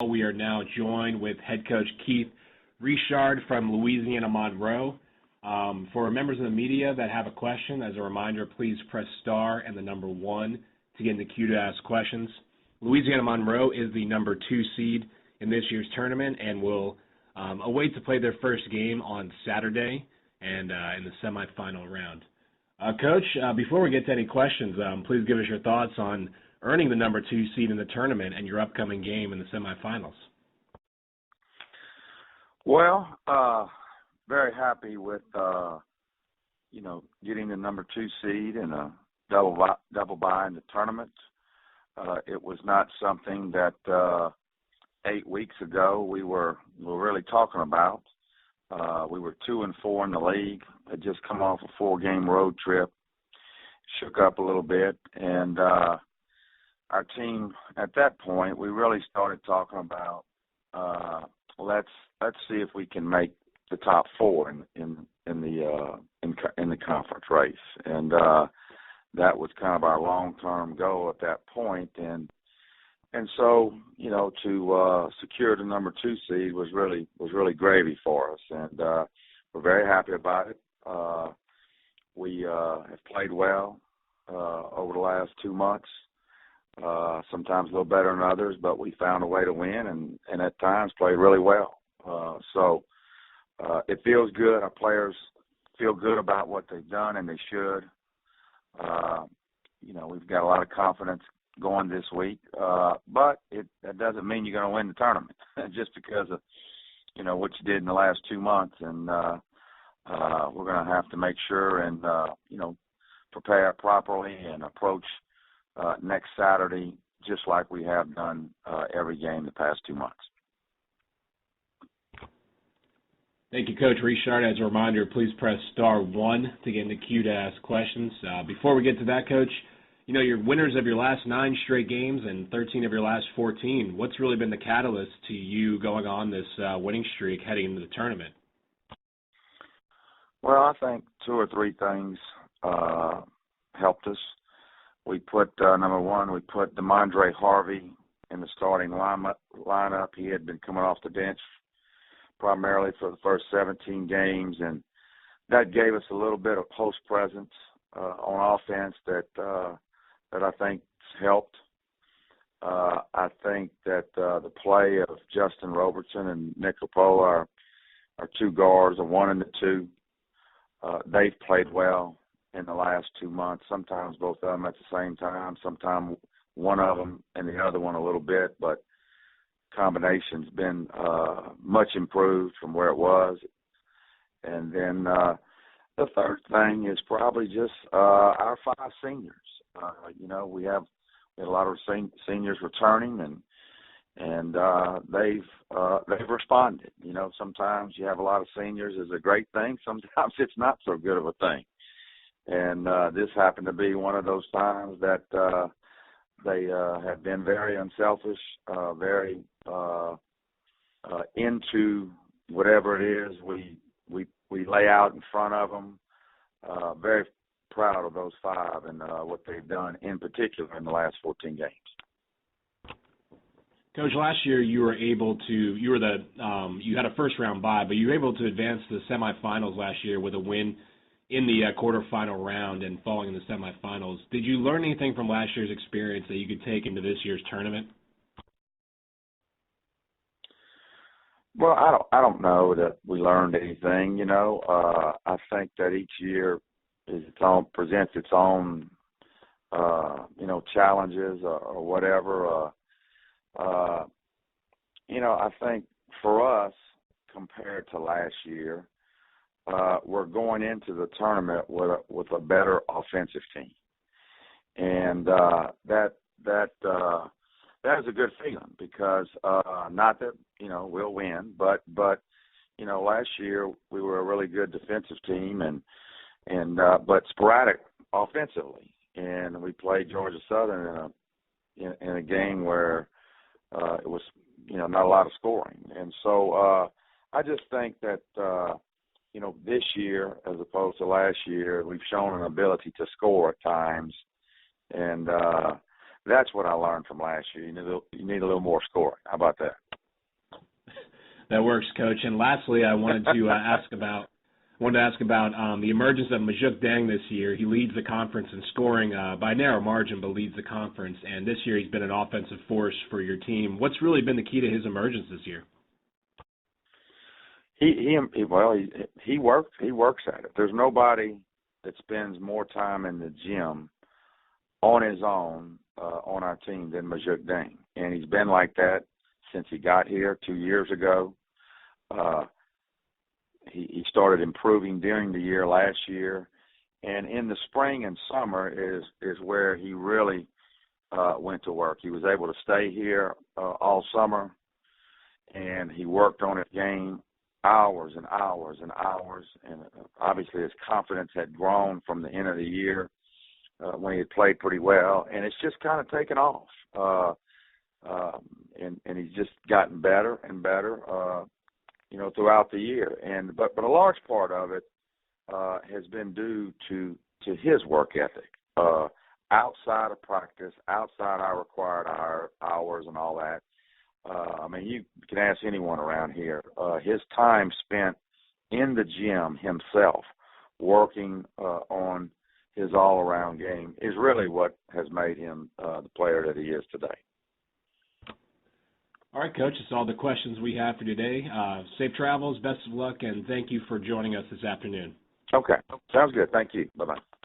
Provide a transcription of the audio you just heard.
We are now joined with head coach Keith Richard from Louisiana Monroe. For members of the media that have a question, as a reminder, please press star and the number 1 to get in the queue to ask questions. Louisiana Monroe is the number 2 seed in this year's tournament and will await to play their first game on Saturday and in the semifinal round. Coach, before we get to any questions, please give us your thoughts on earning the number 2 seed in the tournament and your upcoming game in the semifinals. Well, very happy with, getting the number 2 seed and a double bye in the tournament. It was not something that 8 weeks ago we were really talking about. We were 2-4 in the league. Had just come off a 4-game road trip, shook up a little bit, and our team at that point we really started talking about let's see if we can make the top 4 in the conference race, and that was kind of our long-term goal at that point, and so to secure the number 2 seed was really gravy for us, and we're very happy about it. We have played well over the last 2 months. Sometimes a little better than others, but we found a way to win and at times played really well. So it feels good. Our players feel good about what they've done, and they should. We've got a lot of confidence going this week, but that doesn't mean you're going to win the tournament just because of, what you did in the last 2 months. And we're going to have to make sure and, prepare properly and approach next Saturday just like we have done every game the past 2 months. Thank you, Coach Richard. As a reminder, please press star 1 to get in the queue to ask questions. Before we get to that, Coach, you're winners of your last 9 straight games and 13 of your last 14. What's really been the catalyst to you going on this winning streak heading into the tournament? Well, I think 2 or 3 things helped us. We put, number 1, we put DeMondre Harvey in the starting lineup. He had been coming off the bench primarily for the first 17 games, and that gave us a little bit of post presence on offense that I think helped. I think that the play of Justin Robertson and Nick Capola, our 2 guards, the 1 and the 2, they've played well in the last 2 months, sometimes both of them at the same time, sometimes one of them and the other one a little bit, but combination's been much improved from where it was. And then the third thing is probably just our 5 seniors. We have a lot of seniors returning, and they've responded. Sometimes you have a lot of seniors is a great thing. Sometimes it's not so good of a thing. And this happened to be one of those times that they have been very unselfish, very into whatever it is we lay out in front of them. Very proud of those 5 and what they've done in particular in the last 14 games. Coach, last year you had a first round bye, but you were able to advance to the semifinals last year with a win in the quarterfinal round and falling in the semifinals. Did you learn anything from last year's experience that you could take into this year's tournament? Well, I don't know that we learned anything. I think that each year presents its own challenges or whatever. I think for us, compared to last year, we're going into the tournament with a better offensive team, and that is a good feeling because not that we'll win, but last year we were a really good defensive team and but sporadic offensively, and we played Georgia Southern in a game where it was not a lot of scoring, and so I just think that this year, as opposed to last year, we've shown an ability to score at times, and that's what I learned from last year. You need a little more scoring. How about that? That works, Coach. And lastly, I wanted to ask about the emergence of Majuk Deng this year. He leads the conference in scoring by a narrow margin, but leads the conference. And this year he's been an offensive force for your team. What's really been the key to his emergence this year? He works at it. There's nobody that spends more time in the gym on his own on our team than Majuk Deng. And he's been like that since he got here 2 years ago. He started improving during the year last year, and in the spring and summer is where he really went to work. He was able to stay here all summer, and he worked on his game hours and hours and hours, and obviously his confidence had grown from the end of the year when he had played pretty well, and it's just kind of taken off. And he's just gotten better and better throughout the year. But a large part of it has been due to his work ethic. Outside of practice, outside our required hours and all that. You can ask anyone around here. His time spent in the gym himself, working on his all-around game, is really what has made him the player that he is today. All right, Coach, that's all the questions we have for today. Safe travels, best of luck, and thank you for joining us this afternoon. Okay, sounds good. Thank you. Bye-bye.